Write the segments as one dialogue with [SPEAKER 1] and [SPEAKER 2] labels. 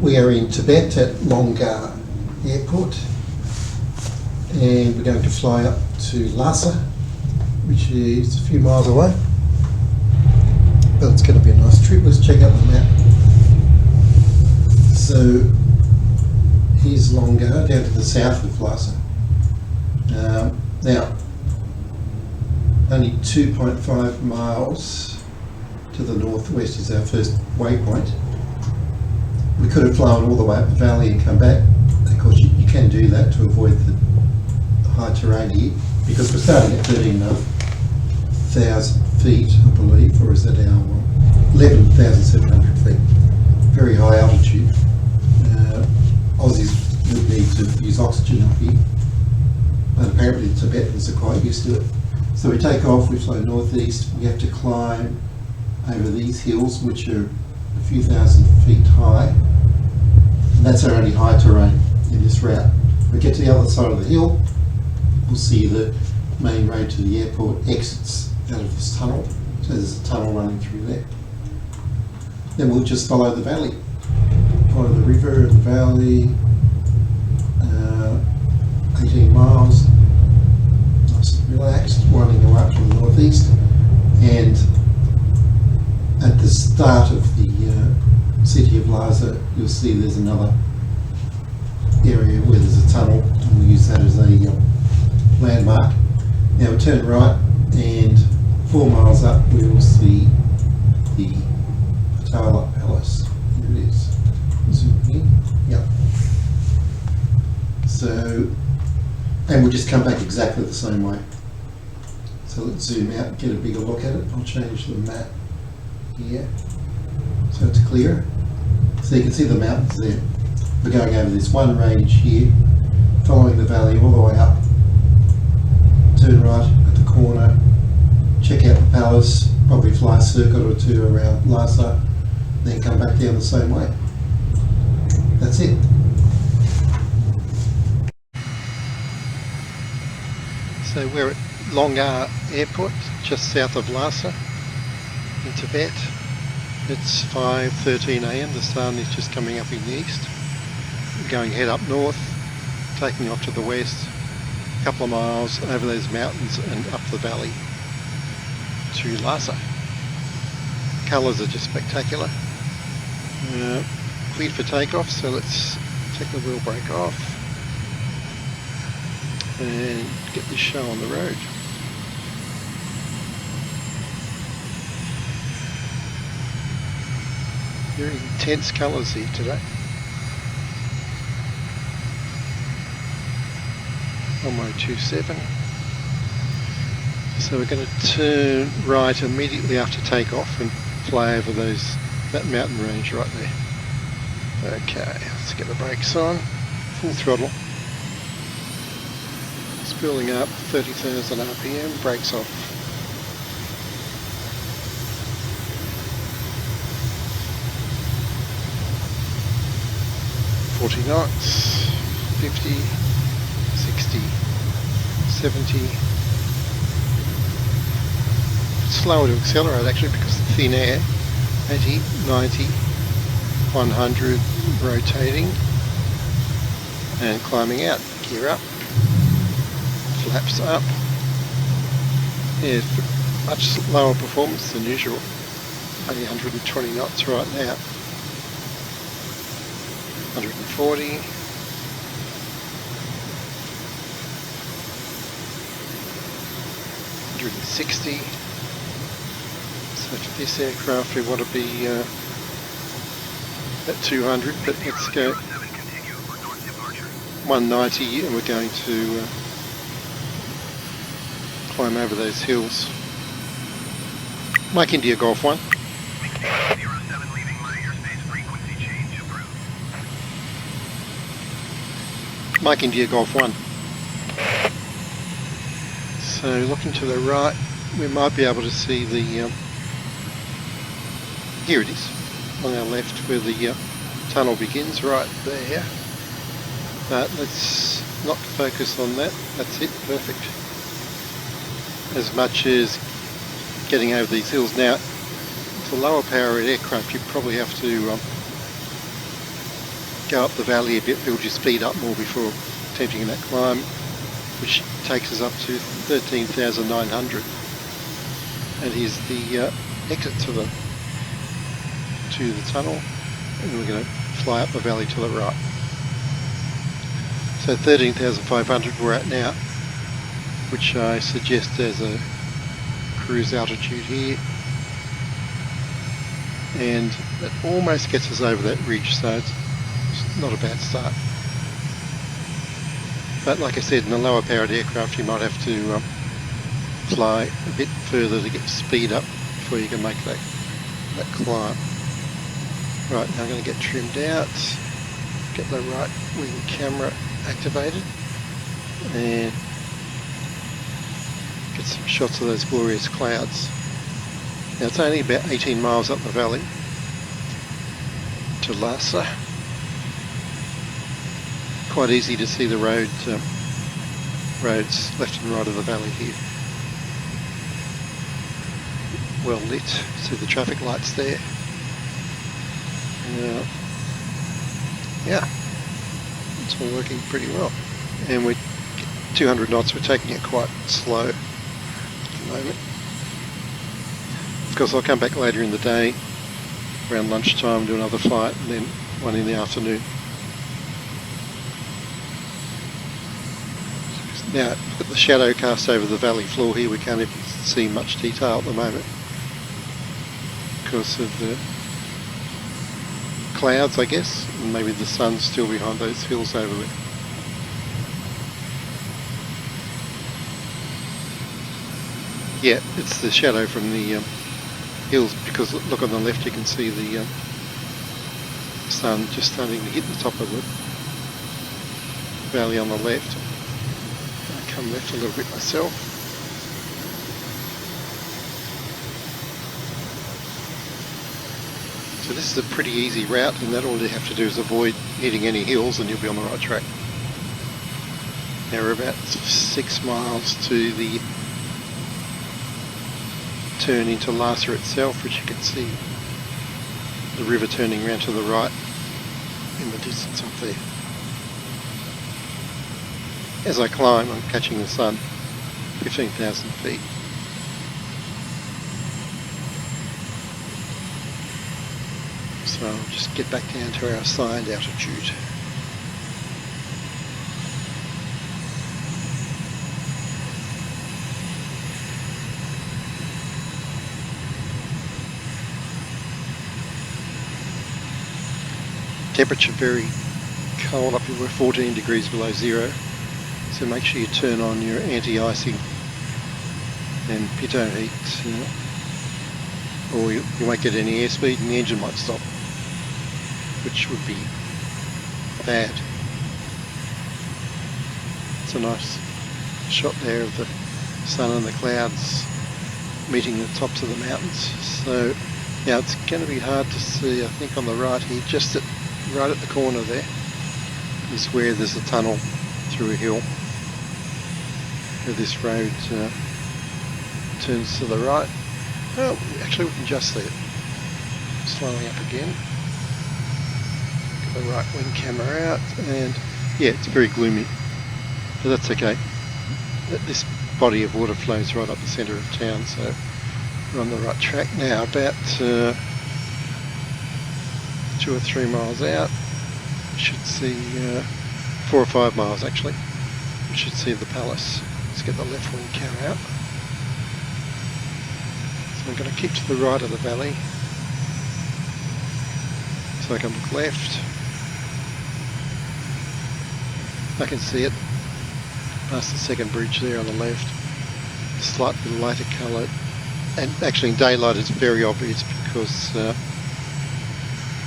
[SPEAKER 1] We are in Tibet at Lhasa Airport, and we're going to fly up to Lhasa, which is a few miles away, but it's going to be a nice trip. Let's check out the map. So here's Lhasa, down to the south of Lhasa. Now, only 2.5 miles to the northwest is our first waypoint. We could have flown all the way up the valley and come back. Of course, you can do that to avoid the high terrain here, because we're starting at 13,000 feet, I believe, or is that our 11,700 feet? Very high altitude. Aussies would need to use oxygen up here, but apparently the Tibetans are quite used to it. So we take off, we fly northeast, we have to climb over these hills, which are a few thousand feet high, and that's our only high terrain in this route. We get to the other side of the hill, we'll see the main road to the airport exits out of this tunnel, so there's a tunnel running through there. Then we'll just follow the valley, follow the river and the valley, 18 miles, nice and relaxed, winding away up to the northeast, and at the start of the city of Lhasa, you'll see there's another area where there's a tunnel, and we'll use that as a landmark. Now we turn right, and 4 miles up we will see the Patala Palace. Here it is. Zoom in. Yep. So, and we'll just come back exactly the same way. So let's zoom out and get a bigger look at it. I'll change the map here so it's clearer. So you can see the mountains there. We're going over this one range here, following the valley all the way up. Turn right at the corner, check out the palace, probably fly a circuit or two around Lhasa, then come back down the same way. That's it. So we're at Lhasa Airport, just south of Lhasa in Tibet. It's 5:13 AM, the sun is just coming up in the east. We're going head up north, taking off to the west, a couple of miles over those mountains and up the valley to Lhasa. Colours are just spectacular. Cleared for takeoff, so let's take the wheel brake off and get this show on the road. Very intense colours here today. On my 27. So we're going to turn right immediately after takeoff and fly over that mountain range right there. Okay, let's get the brakes on. Full throttle. Spooling up 30,000 RPM, brakes off. 40 knots, 50, 60, 70. It's slower to accelerate actually because of thin air. 80, 90, 100, rotating and climbing out. Gear up, flaps up. Yeah, much lower performance than usual. Only 120 knots right now. 140, 160. So for this aircraft we want to be at 200, but let's go 190 and we're going to climb over those hills. Mike India Golf 1. Mike India Golf 1. So looking to the right, we might be able to see the, here it is, on our left where the tunnel begins, right there. But let's not focus on that, that's it, perfect. As much as getting over these hills. Now, to lower power aircraft you probably have to go up the valley a bit, build your speed up more before attempting that climb, which takes us up to 13,900. And here's the exit to the tunnel, and we're going to fly up the valley to the right. So 13,500 we're at now, which I suggest as a cruise altitude here, and it almost gets us over that ridge, so it's not a bad start. But like I said, in a lower powered aircraft you might have to fly a bit further to get speed up before you can make that climb. Right, now I'm going to get trimmed out, get the right wing camera activated, and get some shots of those glorious clouds. Now it's only about 18 miles up the valley to Lhasa. Quite easy to see the roads left and right of the valley here. Well lit, see the traffic lights there. Yeah, it's all working pretty well. And we're 200 knots, we're taking it quite slow at the moment. Of course I'll come back later in the day, around lunchtime, do another flight, and then one in the afternoon. Now, look at the shadow cast over the valley floor here. We can't even see much detail at the moment because of the clouds, I guess, and maybe the sun's still behind those hills over there. Yeah, it's the shadow from the hills, because look on the left you can see the sun just starting to hit the top of the valley on the left. I'll come left a little bit myself. So this is a pretty easy route, and that all you have to do is avoid hitting any hills and you'll be on the right track. Now we're about 6 miles to the turn into Lhasa itself, which you can see the river turning around to the right in the distance up there. As I climb, I'm catching the sun, 15,000 feet. So I'll just get back down to our assigned altitude. Temperature very cold up here, we're 14 degrees below zero, so make sure you turn on your anti-icing and pitot heat, or you won't get any airspeed and the engine might stop, which would be bad. It's a nice shot there of the sun and the clouds meeting the tops of the mountains. So yeah, it's going to be hard to see, I think on the right here, just right at the corner there is where there's a tunnel through a hill where this road turns to the right. Oh, actually we can just see it. Slowing up again. Get the right wing camera out, and yeah, it's very gloomy, but that's okay. This body of water flows right up the centre of town, so we're on the right track now. About 2 or 3 miles out, we should see 4 or 5 miles actually, we should see the palace. Let's get the left wing camera out. So I'm going to keep to the right of the valley, so I can look left. I can see it past the second bridge there on the left, slightly lighter coloured, and actually in daylight it's very obvious because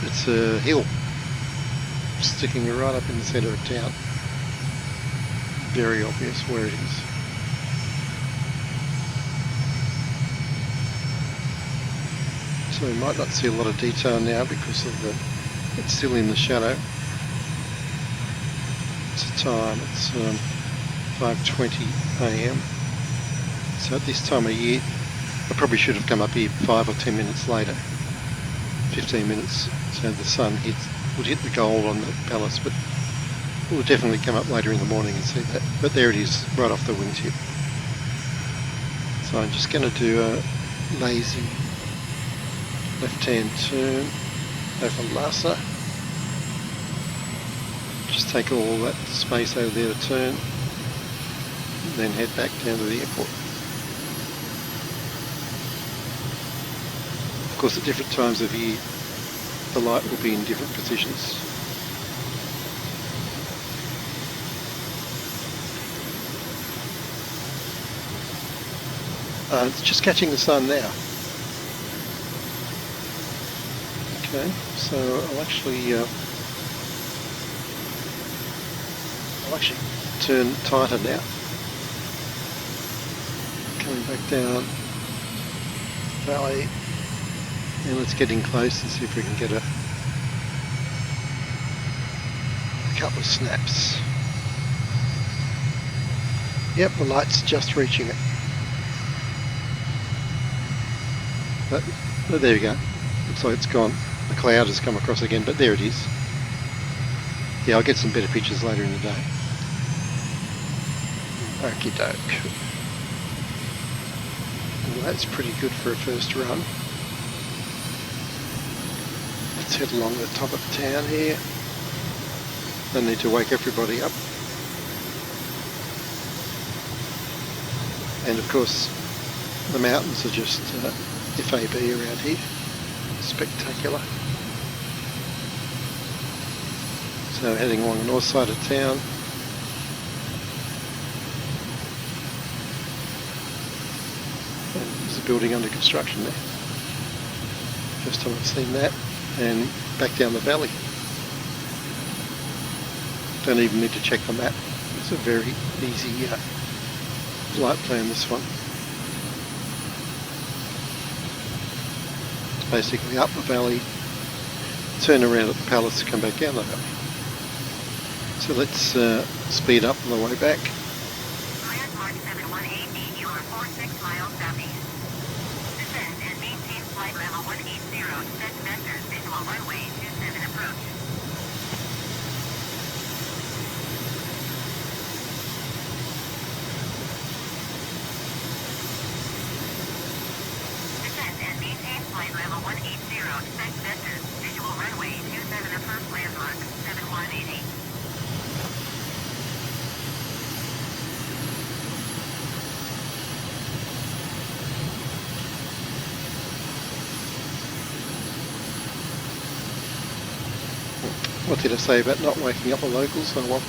[SPEAKER 1] it's a hill sticking right up in the centre of town. Very obvious where it is. So we might not see a lot of detail now because of it's still in the shadow. It's a time, it's 5:20 AM. So at this time of year, I probably should have come up here 5 or 10 minutes later, 15 minutes, so the sun
[SPEAKER 2] would hit the gold on the palace, but we'll definitely come up later in the morning and see that. But there it is, right off the wingtip. So I'm just going to do a lazy left-hand turn over Lhasa. Just take all that space over there to turn, and then head back down to the airport. Of course, at different times of year, the light will be in different positions. It's just catching the sun now. Okay, so I'll actually turn tighter now. Coming back down the valley, and let's get in close and see if we can get a couple of snaps. Yep, the light's just reaching it. But there we go. Looks like it's gone. The cloud has come across again, but there it is. Yeah, I'll get some better pictures later in the day. Okie doke. Well, that's pretty good for a first run. Let's head along the top of town here. Don't need to wake everybody up. And of course, the mountains are just FAB around here. Spectacular. So heading along the north side of town. And there's a building under construction there. First time I've seen that. And back down the valley. Don't even need to check the map. It's a very easy flight plan, this one. It's basically up the valley, turn around at the palace, come back down the valley. So let's speed up on the way back.
[SPEAKER 3] Mark 7180, you are 46 miles southeast. Descend and maintain flight level 180, set vectors visual runway 27 approach. Descend and maintain flight level 180, set vectors visual runway 27 approach landmark 7180.
[SPEAKER 2] What did I say about not waking up the locals? Oh well.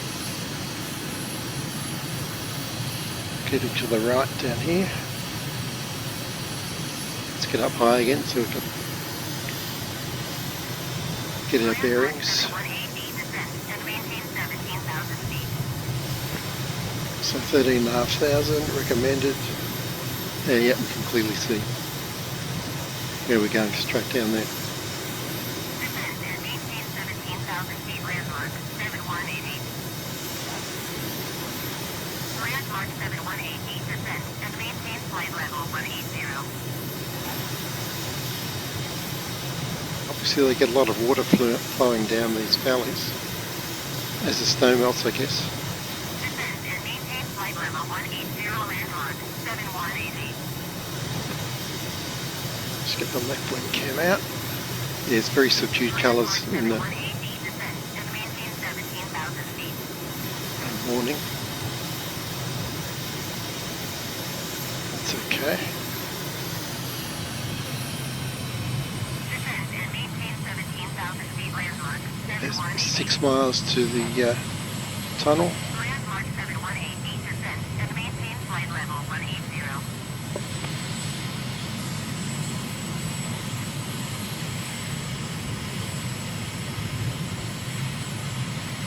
[SPEAKER 2] Keeping to the right down here. Let's get up high again so we can get our bearings. So 13,500 recommended. Yeah, we can clearly see where we're going, straight down there.
[SPEAKER 3] Mark 7180, descend and maintain flight level 180.
[SPEAKER 2] Obviously they get a lot of water flowing down these valleys as the snow melts, I guess.
[SPEAKER 3] Descend and maintain flight level 180, landmark 7180.
[SPEAKER 2] Just get the left wing cam out. Yeah, it's very subdued colours in the morning. That's okay. There's 6 miles to the tunnel.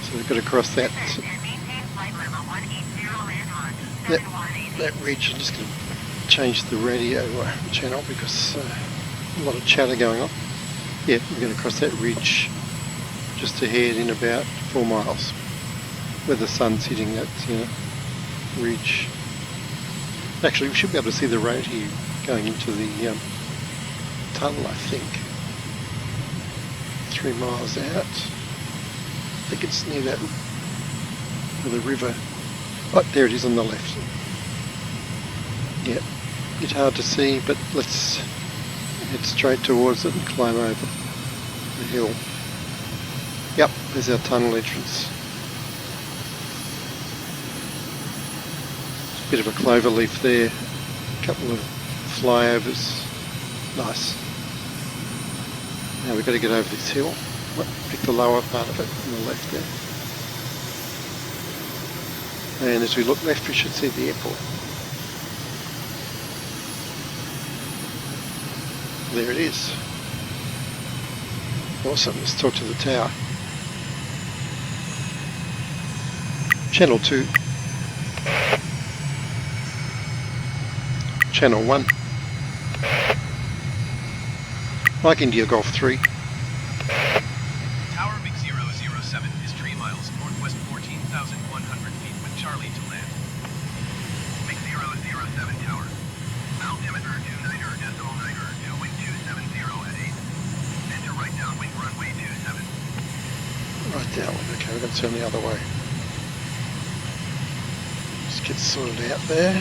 [SPEAKER 2] So we've got to cross that ridge. I'm just going to change the radio channel because a lot of chatter going on. Yeah, we're going to cross that ridge just ahead in about 4 miles where the sun's hitting that ridge. Actually, we should be able to see the road here going into the tunnel, I think. 3 miles out. think it's near that, the river. Oh, there it is on the left. Yep, it's hard to see, but let's head straight towards it and climb over the hill. Yep, there's our tunnel entrance. Bit of a clover leaf there, a couple of flyovers, nice. Now we've got to get over this hill, pick the lower part of it on the left there. And as we look left we should see the airport. There it is. Awesome, let's talk to the tower. Channel 2. Channel 1. Mike India Golf 3.
[SPEAKER 4] Tower MiG-007 is 3 miles northwest 14,100 feet with Charlie to land.
[SPEAKER 3] MiG-007 tower. Altimeter 29er, decimal 9er, wind 270 at 8. Enter right downwind runway 27.
[SPEAKER 2] Right downwind, okay, we're going to turn the other way. Just get sorted out there.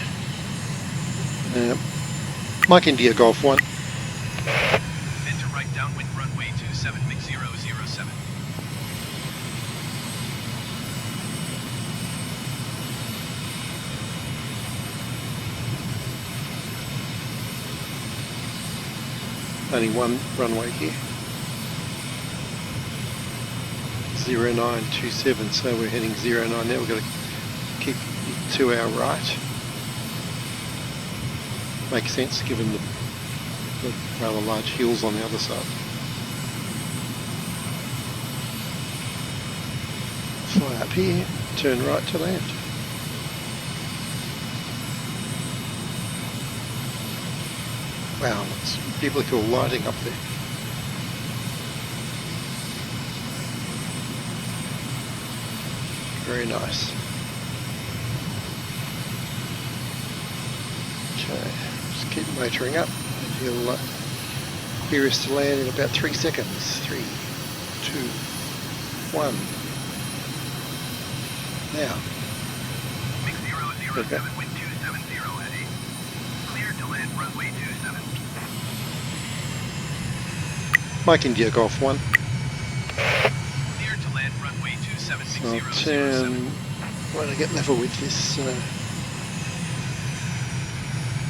[SPEAKER 2] Mike India Golf 1.
[SPEAKER 4] Enter right downwind runway 27 MiG-007.
[SPEAKER 2] Only one runway here. 0927, so we're heading 09 now. We've got to keep to our right. Makes sense given the rather large hills on the other side. Fly up here, turn right to land. Wow, it's biblical lighting up there. Very nice. Okay, just keep motoring up and you'll hear us to land in about 3 seconds. 3, 2, 1. Now.
[SPEAKER 3] MiG-007, wind 270 at 8. Cleared to land runway 27.
[SPEAKER 2] Mike India Golf 1.
[SPEAKER 4] Cleared to land runway 27
[SPEAKER 2] So I'll
[SPEAKER 4] MiG-007.
[SPEAKER 2] turn when I get level with this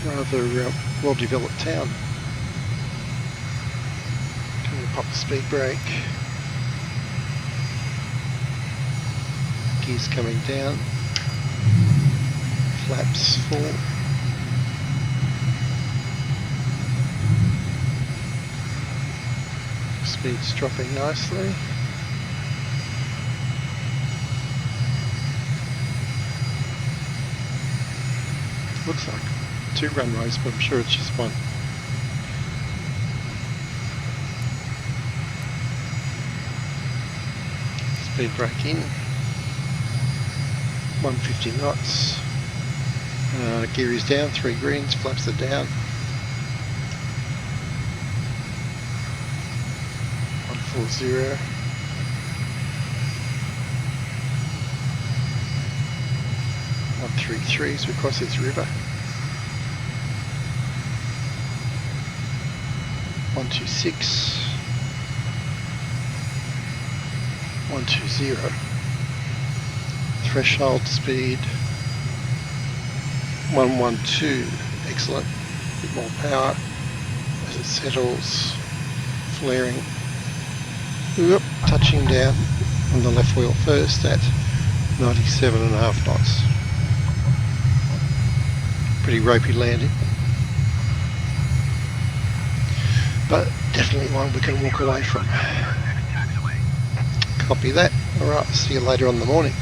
[SPEAKER 2] rather well-developed town. Going to pop the speed brake. Gears coming down. Flaps full. Speed's dropping nicely. Looks like 2 runways, but I'm sure it's just one. Speed brake in. 150 knots. Gear is down, 3 greens, flaps are down. 140. One 133 as we cross this river. 126. 120. Threshold speed 112. Excellent. A bit more power as it settles. Flaring. Oop, touching down on the left wheel first at 97.5 knots. Pretty ropey landing, but definitely one we can walk away from. Copy that. Alright, see you later on in the morning.